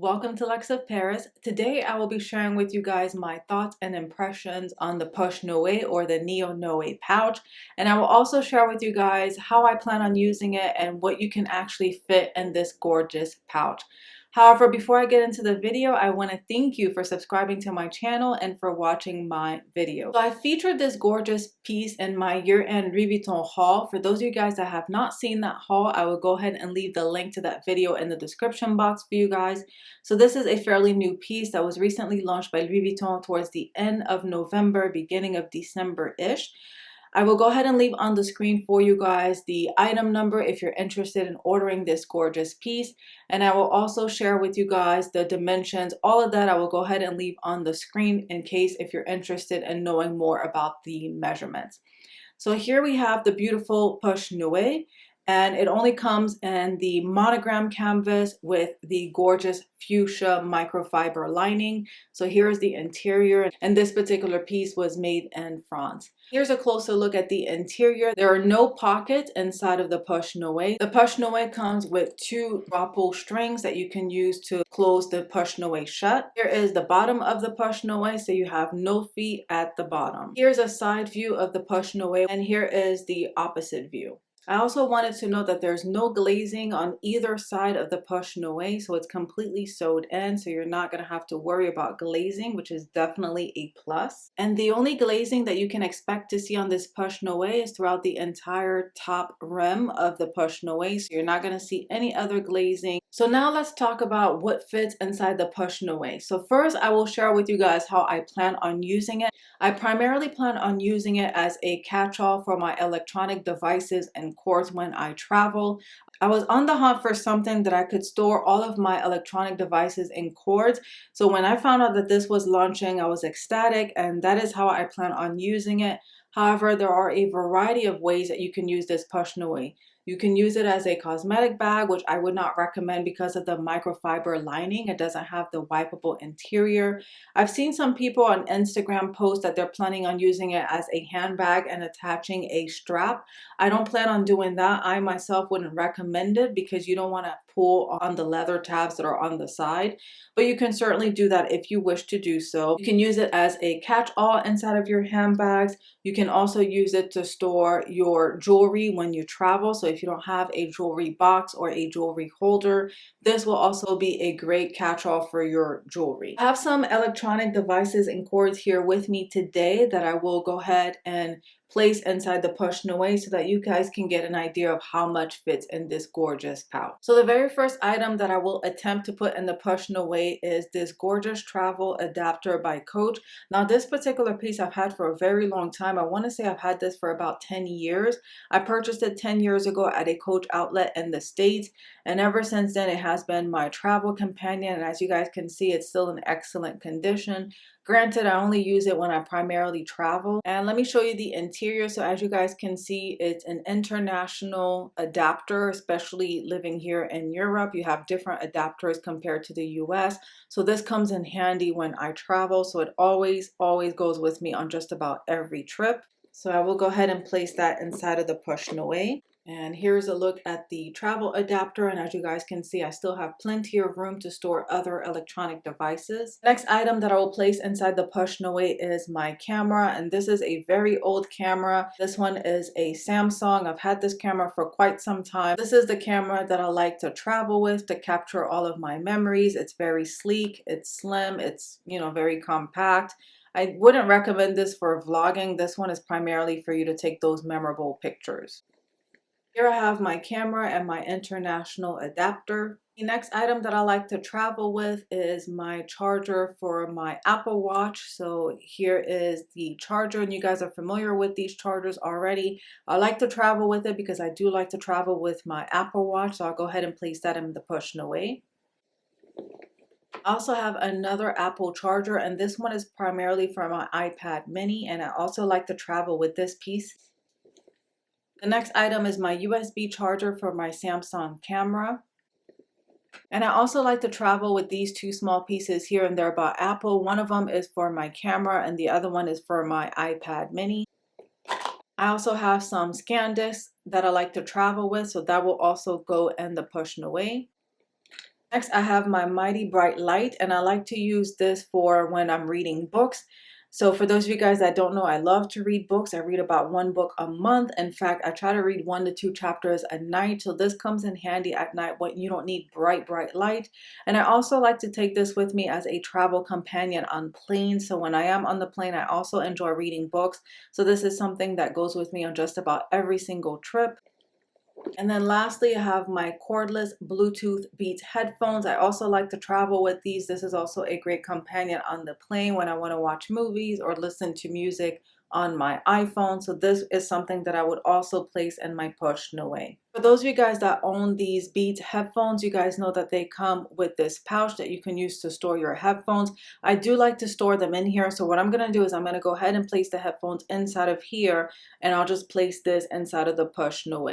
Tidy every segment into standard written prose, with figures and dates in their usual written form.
Welcome to LuxOfParis. Today I will be sharing with you guys my thoughts and impressions on the Push Noe or the Noe Pouch, and I will also share with you guys how I plan on using it and what you can actually fit in this gorgeous pouch. However, before I get into the video, I want to thank you for subscribing to my channel and for watching my video. So I featured this gorgeous piece in my year-end Vuitton haul. For those of you guys that have not seen that haul, I will go ahead and leave the link to that video in the description box for you guys. So this is a fairly new piece that was recently launched by Vuitton towards the end of November, beginning of December-ish. I will go ahead and leave on the screen for you guys the item number if you're interested in ordering this gorgeous piece. And I will also share with you guys the dimensions. All of that I will go ahead and leave on the screen in case if you're interested in knowing more about the measurements. So here we have the beautiful Push Noe. And it only comes in the monogram canvas with the gorgeous fuchsia microfiber lining. So here's the interior, and this particular piece was made in France. Here's a closer look at the interior. There are no pockets inside of the Push Noe. The Push Noe comes with two drop-pull strings that you can use to close the Push Noe shut. Here is the bottom of the Push Noe, so you have no feet at the bottom. Here's a side view of the Push Noe, and here is the opposite view. I also wanted to note that there's no glazing on either side of the Push Noe, so it's completely sewed in, so you're not going to have to worry about glazing, which is definitely a plus. And the only glazing that you can expect to see on this Push Noe is throughout the entire top rim of the Push Noe, so you're not going to see any other glazing. So now let's talk about what fits inside the Push Noe. So first, I will share with you guys how I plan on using it. I primarily plan on using it as a catch-all for my electronic devices and cords when I travel. I was on the hunt for something that I could store all of my electronic devices and cords. So when I found out that this was launching, I was ecstatic, and that is how I plan on using it. However, there are a variety of ways that you can use this Push Noe. You can use it as a cosmetic bag, which I would not recommend because of the microfiber lining. It doesn't have the wipeable interior. I've seen some people on Instagram post that they're planning on using it as a handbag and attaching a strap. I don't plan on doing that. I myself wouldn't recommend it because you don't want to pull on the leather tabs that are on the side. But you can certainly do that if you wish to do so. You can use it as a catch-all inside of your handbags. You can also use it to store your jewelry when you travel. So if you don't have a jewelry box or a jewelry holder, this will also be a great catch-all for your jewelry. I have some electronic devices and cords here with me today that I will go ahead and place inside the Push Noe so that you guys can get an idea of how much fits in this gorgeous pouch. So the very first item that I will attempt to put in the Push Noe is this gorgeous travel adapter by Coach. Now this particular piece I've had for a very long time. I want to say I've had this for about 10 years. I purchased it 10 years ago at a Coach outlet in the States, and ever since then it has been my travel companion, and as you guys can see, it's still in excellent condition. Granted, I only use it when I primarily travel. And let me show you the interior. So as you guys can see, it's an international adapter, especially living here in Europe. You have different adapters compared to the US. So this comes in handy when I travel. So it always goes with me on just about every trip. So I will go ahead and place that inside of the Push Noe. And here's a look at the travel adapter, and as you guys can see, I still have plenty of room to store other electronic devices. Next item that I will place inside the Push Noe is my camera, and this is a very old camera. This one is a Samsung. I've had this camera for quite some time. This is the camera that I like to travel with to capture all of my memories. It's very sleek, it's slim, it's, very compact. I wouldn't recommend this for vlogging. This one is primarily for you to take those memorable pictures. Here I have my camera and my international adapter. The next item that I like to travel with is my charger for my Apple Watch. So here is the charger, and you guys are familiar with these chargers already. I like to travel with it because I do like to travel with my Apple Watch. So I'll go ahead and place that in the Push Noe. I also have another Apple charger, and this one is primarily for my iPad mini, and I also like to travel with this piece. The next item is my USB charger for my Samsung camera. And I also like to travel with these two small pieces here and there by Apple. One of them is for my camera and the other one is for my iPad mini. I also have some scan discs that I like to travel with, so that will also go in the Push Noe. Next, I have my Mighty Bright Light, and I like to use this for when I'm reading books. So for those of you guys that don't know, I love to read books. I read about one book a month. In fact, I try to read 1 to 2 chapters a night. So this comes in handy at night when you don't need bright light. And I also like to take this with me as a travel companion on planes. So when I am on the plane, I also enjoy reading books. So this is something that goes with me on just about every single trip. And then lastly, I have my cordless Bluetooth Beats headphones. I also like to travel with these. This is also a great companion on the plane when I want to watch movies or listen to music on my iPhone. So this is something that I would also place in my push Noe. For those of you guys that own these Beats headphones, you guys know that they come with this pouch that you can use to store your headphones. I do like to store them in here. So what I'm going to do is I'm going to go ahead and place the headphones inside of here, and I'll just place this inside of the push Noe.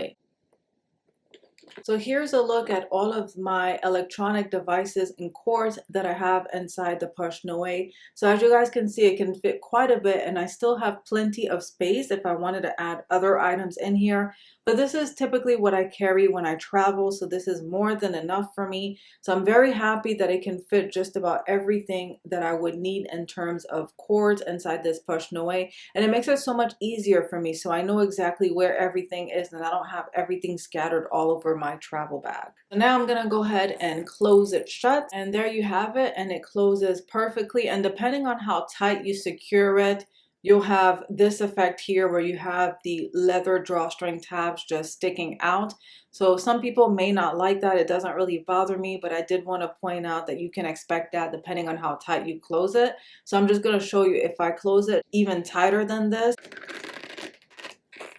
So here's a look at all of my electronic devices and cords that I have inside the push Noe. So as you guys can see, it can fit quite a bit, and I still have plenty of space if I wanted to add other items in here. But this is typically what I carry when I travel, so this is more than enough for me. So I'm very happy that it can fit just about everything that I would need in terms of cords inside this push Noe. And it makes it so much easier for me, so I know exactly where everything is and I don't have everything scattered all over my travel bag. So now I'm gonna go ahead and close it shut, and there you have it, and it closes perfectly. And depending on how tight you secure it, you'll have this effect here where you have the leather drawstring tabs just sticking out. So some people may not like that. It doesn't really bother me, but I did want to point out that you can expect that depending on how tight you close it. So I'm just going to show you if I close it even tighter than this.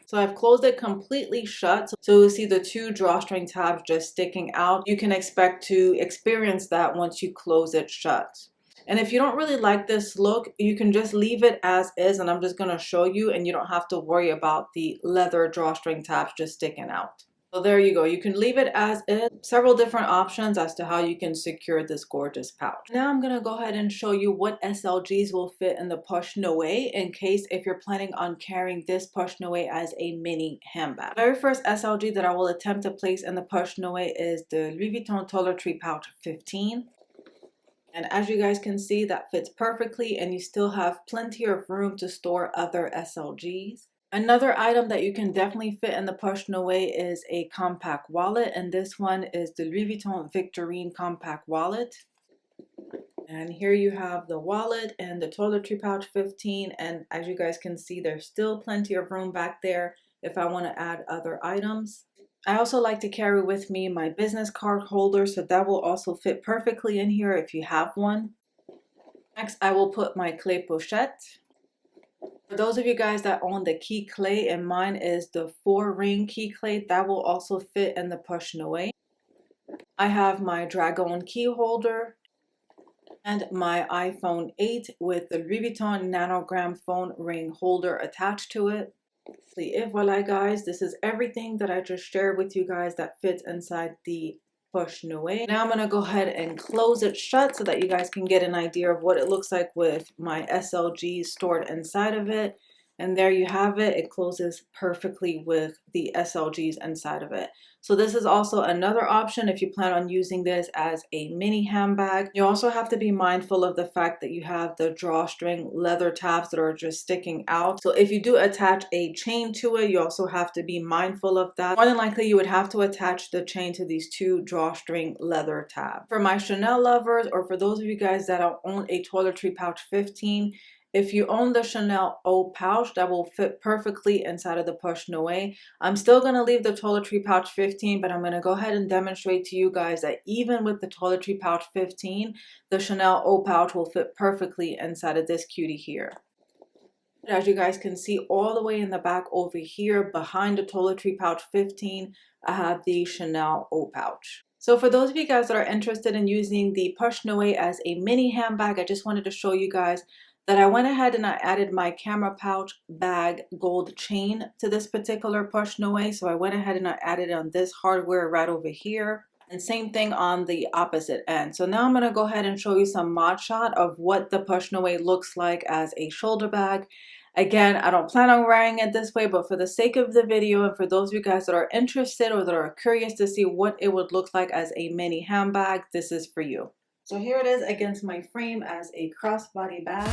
So I've closed it completely shut. So you'll see the 2 drawstring tabs just sticking out. You can expect to experience that once you close it shut. And if you don't really like this look, you can just leave it as is, and I'm just going to show you, and you don't have to worry about the leather drawstring tabs just sticking out. So there you go. You can leave it as is. Several different options as to how you can secure this gorgeous pouch. Now I'm going to go ahead and show you what SLGs will fit in the push Noe in case if you're planning on carrying this push Noe as a mini handbag. The very first SLG that I will attempt to place in the push Noe is the Louis Vuitton toiletry pouch 15. And as you guys can see, that fits perfectly, and you still have plenty of room to store other SLGs. Another item that you can definitely fit in the push Noe is a compact wallet, and this one is the Louis Vuitton Victorine compact wallet. And here you have the wallet and the toiletry pouch 15, and as you guys can see, there's still plenty of room back there if I want to add other items. I also like to carry with me my business card holder, so that will also fit perfectly in here if you have one. Next, I will put my clé pochette. For those of you guys that own the key clay, and mine is the 4-ring key clay, that will also fit in the push Noe. I have my Dragon key holder and my iPhone 8 with the Louis Vuitton nanogram phone ring holder attached to it. Et voila guys, this is everything that I just shared with you guys that fits inside the push Noe. Now I'm going to go ahead and close it shut so that you guys can get an idea of what it looks like with my SLGs stored inside of it. And there you have it. It closes perfectly with the SLGs inside of it. So this is also another option if you plan on using this as a mini handbag. You also have to be mindful of the fact that you have the drawstring leather tabs that are just sticking out. So if you do attach a chain to it, you also have to be mindful of that. More than likely, you would have to attach the chain to these 2 drawstring leather tabs. For my Chanel lovers, or for those of you guys that own a toiletry pouch 15, if you own the Chanel Noe Pouch, that will fit perfectly inside of the push Noe. I'm still going to leave the toiletry pouch 15, but I'm going to go ahead and demonstrate to you guys that even with the toiletry pouch 15, the Chanel Noe Pouch will fit perfectly inside of this cutie here. As you guys can see, all the way in the back over here behind the toiletry pouch 15, I have the Chanel Noe Pouch. So for those of you guys that are interested in using the push Noe as a mini handbag, I just wanted to show you guys that I went ahead and I added my camera pouch bag gold chain to this particular push Noe. So I went ahead and I added on this hardware right over here. And same thing on the opposite end. So now I'm going to go ahead and show you some mod shot of what the push Noe looks like as a shoulder bag. Again, I don't plan on wearing it this way, but for the sake of the video and for those of you guys that are interested or that are curious to see what it would look like as a mini handbag, this is for you. So here it is against my frame as a crossbody bag.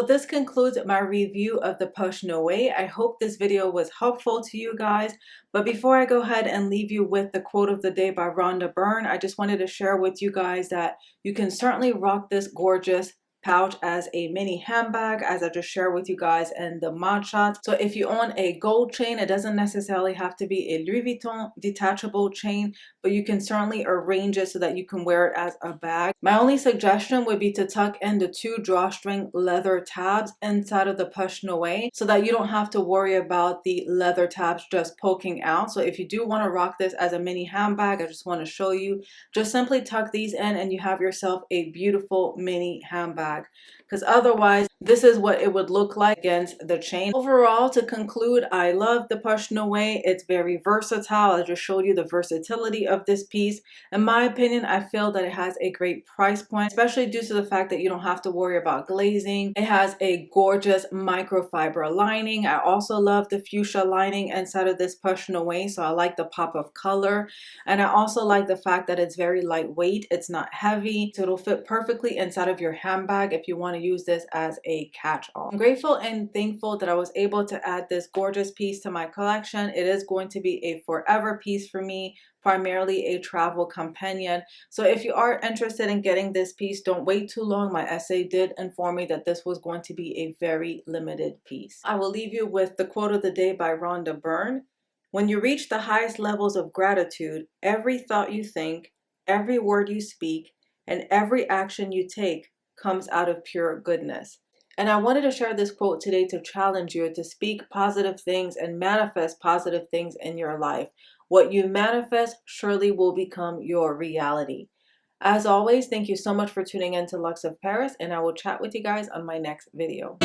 This concludes my review of the Push Noe. I hope this video was helpful to you guys. But before I go ahead and leave you with the quote of the day by Rhonda Byrne, I just wanted to share with you guys that you can certainly rock this gorgeous pouch as a mini handbag, as I just shared with you guys in the mod shots. So if you own a gold chain, it doesn't necessarily have to be a Louis Vuitton detachable chain, but you can certainly arrange it so that you can wear it as a bag. My only suggestion would be to tuck in the 2 drawstring leather tabs inside of the Push Noe so that you don't have to worry about the leather tabs just poking out. So if you do want to rock this as a mini handbag, I just want to show you, just simply tuck these in and you have yourself a beautiful mini handbag. Because otherwise, this is what it would look like against the chain. Overall, to conclude, I love the Push Noe. It's very versatile. I just showed you the versatility of this piece. In my opinion, I feel that it has a great price point, especially due to the fact that you don't have to worry about glazing. It has a gorgeous microfiber lining. I also love the fuchsia lining inside of this Push Noe, so I like the pop of color. And I also like the fact that it's very lightweight. It's not heavy, so it'll fit perfectly inside of your handbag if you want to use this as a catch-all. I'm grateful and thankful that I was able to add this gorgeous piece to my collection. It is going to be a forever piece for me, primarily a travel companion. So if you are interested in getting this piece, don't wait too long. My essay did inform me that this was going to be a very limited piece. I will leave you with the quote of the day by Rhonda Byrne. When you reach the highest levels of gratitude, every thought you think, every word you speak, and every action you take comes out of pure goodness. And I wanted to share this quote today to challenge you to speak positive things and manifest positive things in your life. What you manifest surely will become your reality. As always, thank you so much for tuning in to Lux of Paris, and I will chat with you guys on my next video.